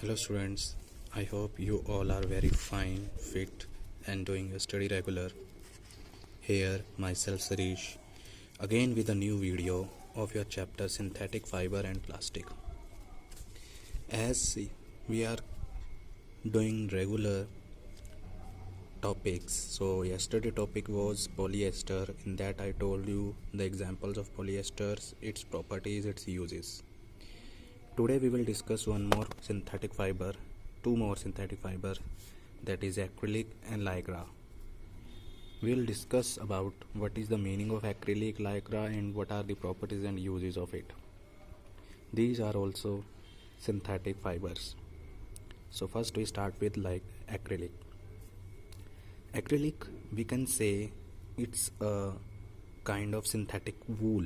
Hello students, I hope you all are very fine, fit and doing your study regular. Here myself Sarish again with a new video of your chapter synthetic fiber and plastic. As we are doing regular topics, so yesterday topic was polyester. In that I told you the examples of polyesters, its properties, its uses. Today we will discuss one more synthetic fiber, two more synthetic fiber, that is acrylic and lycra. We will discuss about what is the meaning of acrylic, lycra and what are the properties and uses of it. These are also synthetic fibers. So first we start with acrylic. Acrylic, we can say it's a kind of synthetic wool.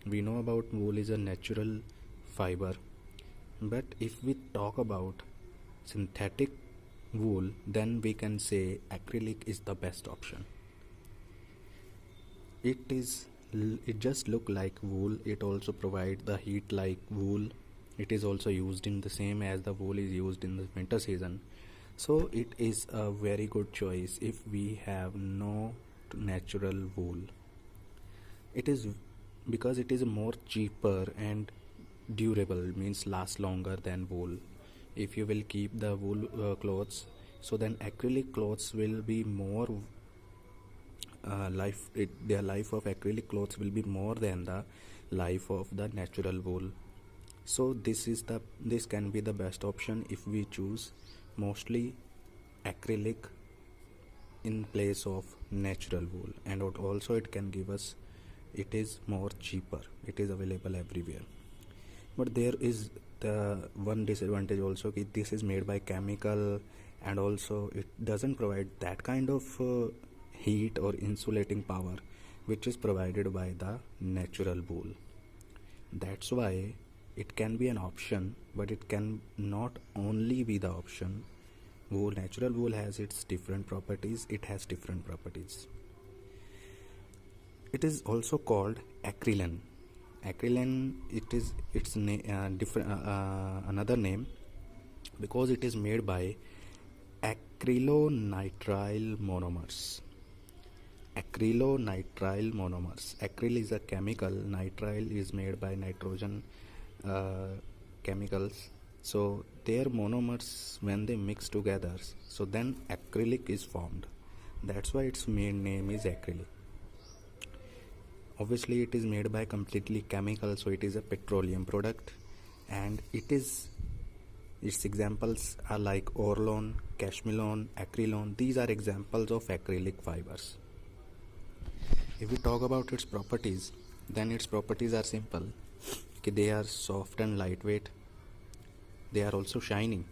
We know about wool is a natural fiber, but if we talk about synthetic wool, then we can say acrylic is the best option. It just look like wool. It also provide the heat like wool. It is also used in the same as the wool is used in the winter season. So it is a very good choice if we have no natural wool. It is because it is more cheaper and durable, means last longer than wool. If you will keep the wool clothes, so then acrylic clothes will be more their life of acrylic clothes will be more than the life of the natural wool. So this can be the best option if we choose mostly acrylic in place of natural wool, and also it can give us, it is more cheaper, it is available everywhere. But there is the one disadvantage also, that this is made by chemical, and also it doesn't provide that kind of heat or insulating power which is provided by the natural wool. That's why it can be an option, but it can not only be the option. Natural wool has its different properties. It has different properties. It is also called acrylan. Acrylan, it's different another name because it is made by acrylonitrile monomers. Acrylonitrile monomers. Acryl is a chemical, nitrile is made by nitrogen chemicals. So their monomers, when they mix together, so then acrylic is formed. That's why its main name is acrylic. Obviously it is made by completely chemical, so it is a petroleum product, and its examples are like Orlon, Cashmelon, Acrylon. These are examples of acrylic fibers. If we talk about its properties, then its properties are simple. They are soft and lightweight. They are also shiny.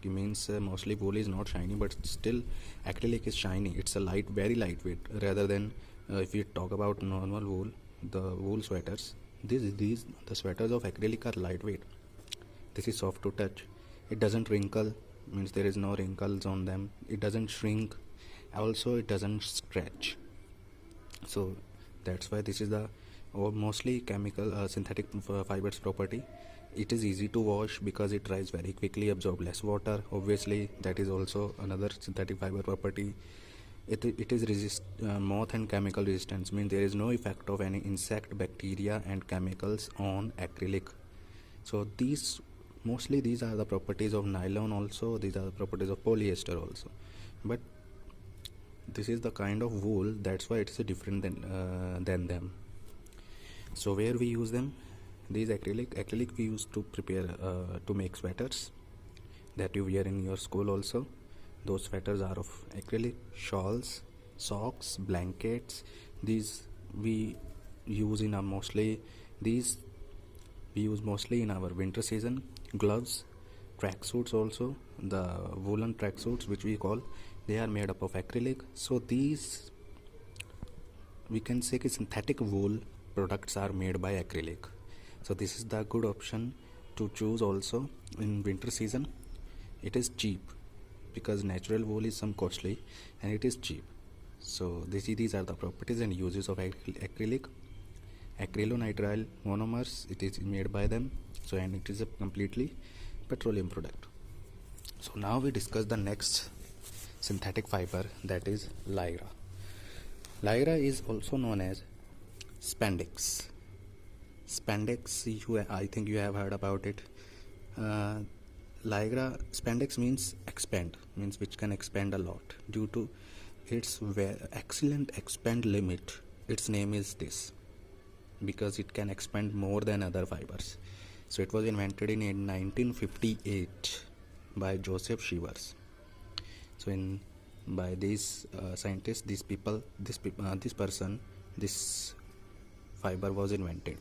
It means mostly wool is not shiny, but still acrylic is shiny. It's a very lightweight, rather than if we talk about normal wool, the wool sweaters. The sweaters of acrylic are lightweight. This is soft to touch. It doesn't wrinkle, means there is no wrinkles on them. It doesn't shrink. Also, it doesn't stretch. So that's why this is the mostly chemical synthetic fibers property. It is easy to wash because it dries very quickly, absorb less water. Obviously, that is also another synthetic fiber property. It is moth and chemical resistance, means there is no effect of any insect, bacteria and chemicals on acrylic. So these are the properties of nylon also. These are the properties of polyester also. But this is the kind of wool, that's why it's different than them. So where we use them? These acrylic we use to prepare to make sweaters that you wear in your school also. Those sweaters are of acrylic. Shawls, socks, blankets, these we use mostly in our winter season. Gloves, tracksuits also, the woolen tracksuits which we call, they are made up of acrylic. So these, we can say synthetic wool products are made by acrylic. So this is the good option to choose also in winter season. It is cheap because natural wool is some costly, and it is cheap. So these are the properties and uses of acrylic. Acrylonitrile monomers, it is made by them. So, and it is a completely petroleum product. So now we discuss the next synthetic fiber, that is Lycra. Lycra is also known as spandex. Spandex, I think you have heard about it. Lycra, spandex means expand, means which can expand a lot due to its excellent expand limit. Its name is this because it can expand more than other fibers. So it was invented in 1958 by Joseph Shivers. So by these scientists, this fiber was invented.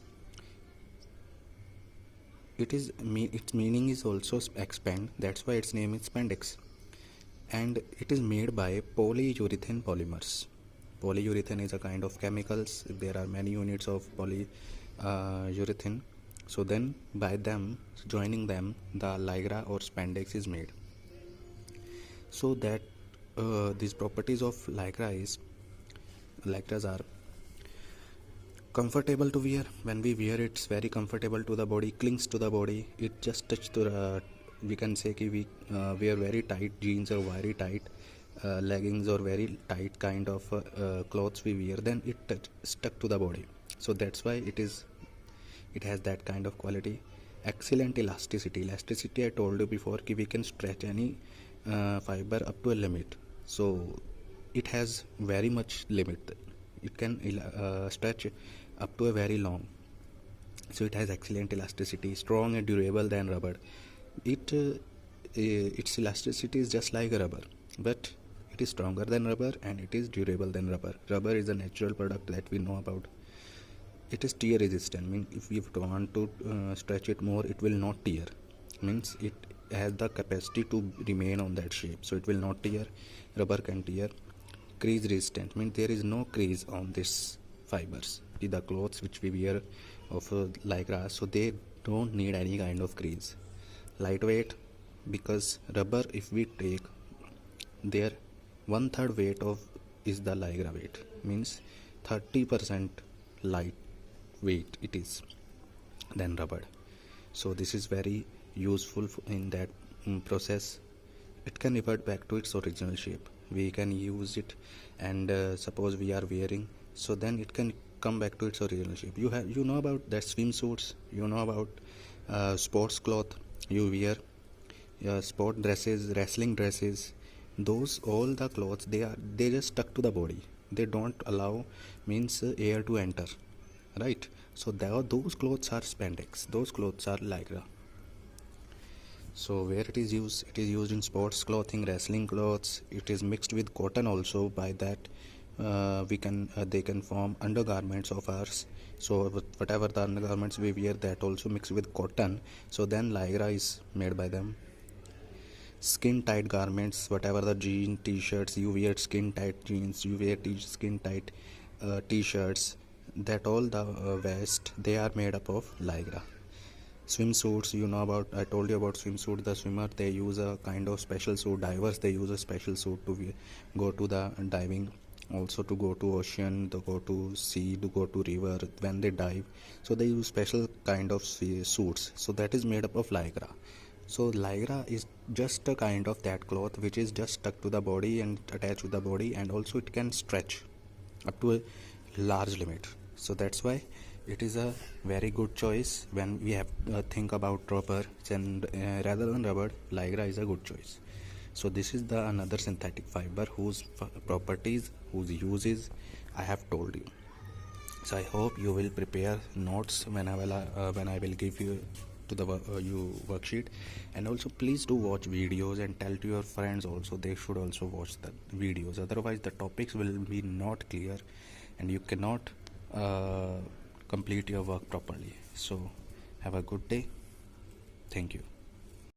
Its meaning is also expand. That's why its name is spandex. And it is made by polyurethane polymers. Polyurethane is a kind of chemicals. There are many units of polyurethane. So then by them joining them, the Lycra or spandex is made. So that these properties of Lycras are comfortable to wear. When we wear it, it's very comfortable to the body, clings to the body. It just touches to the, we can say that we wear very tight jeans or very tight leggings or very tight kind of clothes we wear, then it stuck to the body. So that's why it has that kind of quality. Excellent elasticity. I told you before that we can stretch any fiber up to a limit. So it has very much limit. It can stretch up to a very long. So it has excellent elasticity, strong and durable than rubber. Its elasticity is just like a rubber, but it is stronger than rubber and it is durable than rubber. Rubber is a natural product that we know about. It is tear resistant, means if we want to stretch it more, it will not tear. Means it has the capacity to remain on that shape, so it will not tear. Rubber can tear. Crease resistant, means there is no crease on this fibers. The clothes which we wear of Lycra, so they don't need any kind of crease. Lightweight, because rubber, if we take their 1/3 weight of is the Lycra weight, means 30% light weight it is than rubber. So this is very useful in that process. It can revert back to its original shape. We can use it, and suppose we are wearing, so then it can come back to its original shape. You know about that swimsuits, you know about sports cloth you wear, sport dresses, wrestling dresses. Those all the clothes, they just stuck to the body. They don't allow means air to enter, right? So those clothes are spandex. Those clothes are Lycra. So where it is used in sports clothing, wrestling clothes. It is mixed with cotton also. By that they can form undergarments of ours. So whatever the undergarments we wear, that also mixed with cotton. So then Lycra is made by them. Skin tight garments, whatever the jean t-shirts you wear, skin tight jeans you wear, skin tight t-shirts, that all the vest, they are made up of Lycra. Swimsuits, you know about, I told you about swimsuit. The swimmer, they use a kind of special suit. Divers, they use a special suit to go to the diving, also to go to ocean, to go to sea, to go to river when they dive. So they use special kind of suits. So that is made up of Lycra. So Lycra is just a kind of that cloth which is just stuck to the body and attached to the body, and also it can stretch up to a large limit. So that's why it is a very good choice when we have think about rubber, and rather than rubber, Lycra is a good choice. So this is the another synthetic fiber whose properties, whose uses I have told you. So I hope you will prepare notes when I will give you to the worksheet, and also please do watch videos and tell to your friends also, they should also watch the videos. Otherwise the topics will be not clear and you cannot complete your work properly. So have a good day. Thank you.